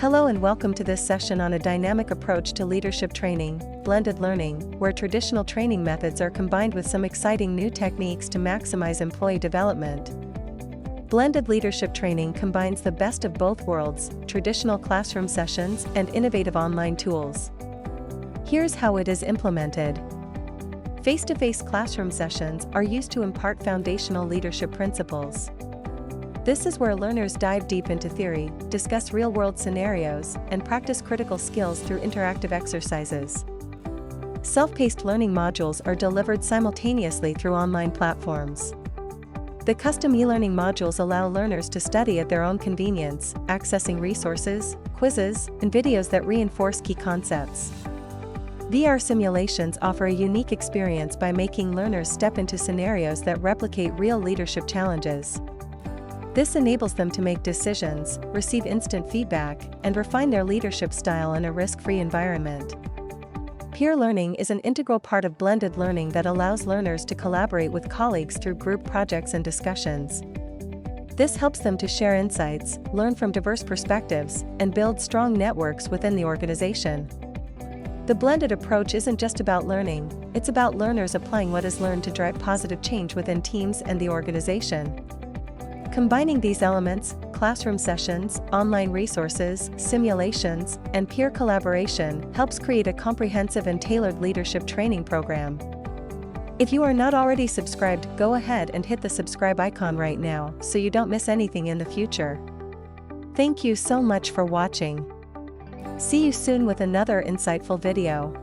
Hello and welcome to this session on a dynamic approach to leadership training, blended learning, where traditional training methods are combined with some exciting new techniques to maximize employee development. Blended leadership training combines the best of both worlds, traditional classroom sessions and innovative online tools. Here's how it is implemented. Face-to-face classroom sessions are used to impart foundational leadership principles. This is where learners dive deep into theory, discuss real-world scenarios, and practice critical skills through interactive exercises. Self-paced learning modules are delivered simultaneously through online platforms. The custom e-learning modules allow learners to study at their own convenience, accessing resources, quizzes, and videos that reinforce key concepts. VR simulations offer a unique experience by making learners step into scenarios that replicate real leadership challenges. This enables them to make decisions, receive instant feedback, and refine their leadership style in a risk-free environment. Peer learning is an integral part of blended learning that allows learners to collaborate with colleagues through group projects and discussions. This helps them to share insights, learn from diverse perspectives, and build strong networks within the organization. The blended approach isn't just about learning, it's about learners applying what is learned to drive positive change within teams and the organization. Combining these elements, classroom sessions, online resources, simulations, and peer collaboration helps create a comprehensive and tailored leadership training program. If you are not already subscribed, go ahead and hit the subscribe icon right now so you don't miss anything in the future. Thank you so much for watching. See you soon with another insightful video.